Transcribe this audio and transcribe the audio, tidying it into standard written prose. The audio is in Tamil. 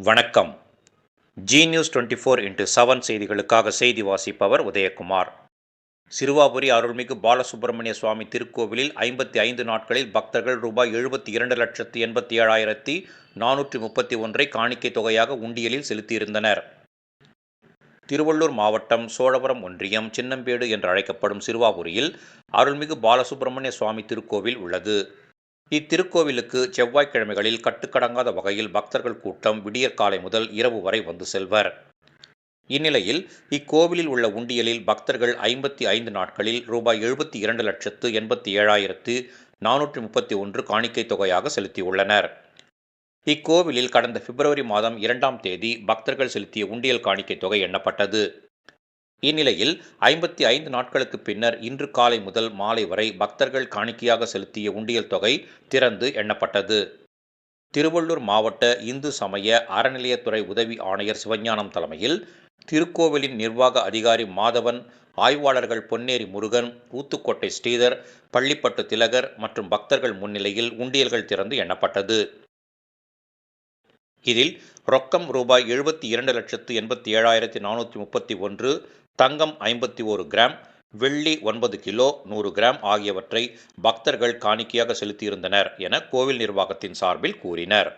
வணக்கம். ஜி நியூஸ் 24x7 செய்திகளுக்காக செய்தி வாசிப்பவர் உதயகுமார். சிறுவாபுரி அருள்மிகு பாலசுப்பிரமணிய சுவாமி திருக்கோவிலில் 55 நாட்களில் பக்தர்கள் ரூபாய் 72,87,431 காணிக்கை தொகையாக உண்டியலில் செலுத்தியிருந்தனர். திருவள்ளூர் மாவட்டம் சோழவரம் ஒன்றியம் சின்னம்பேடு என்று அழைக்கப்படும் சிறுவாபுரியில் அருள்மிகு பாலசுப்பிரமணிய சுவாமி திருக்கோவில் உள்ளது. இத்திருக்கோவிலுக்கு செவ்வாய்க்கிழமைகளில் கட்டுக்கடங்காத வகையில் பக்தர்கள் கூட்டம் விடியற்காலை முதல் இரவு வரை வந்து செல்வர். இந்நிலையில் இக்கோவிலில் உள்ள உண்டியலில் பக்தர்கள் 55 நாட்களில் ரூபாய் 72,87,431 காணிக்கை தொகையாக செலுத்தியுள்ளனர். இக்கோவிலில் கடந்த பிப்ரவரி மாதம் 2ஆம் தேதி பக்தர்கள் செலுத்திய உண்டியல் காணிக்கை தொகை எண்ணப்பட்டது. இந்நிலையில் 55 நாட்களுக்கு பின்னர் இன்று காலை முதல் மாலை வரை பக்தர்கள் காணிக்கையாக செலுத்திய உண்டியல் தொகை திறந்து எண்ணப்பட்டது. திருவள்ளூர் மாவட்ட இந்து சமய அறநிலையத்துறை உதவி ஆணையர் சிவஞானம் தலைமையில் திருக்கோவிலின் நிர்வாக அதிகாரி மாதவன், ஆய்வாளர்கள் பொன்னேரி முருகன், ஊத்துக்கோட்டை ஸ்ரீதர், பள்ளிப்பட்டு திலகர் மற்றும் பக்தர்கள் முன்னிலையில் உண்டியல்கள் திறந்து எண்ணப்பட்டது. இதில் ரொக்கம் ரூபாய் 72,87,431, தங்கம் 51 கிராம், வெள்ளி 9 கிலோ 100 கிராம் ஆகியவற்றை பக்தர்கள் காணிக்கையாக செலுத்தியிருந்தனர் என கோவில் நிர்வாகத்தின் சார்பில் கூறினர்.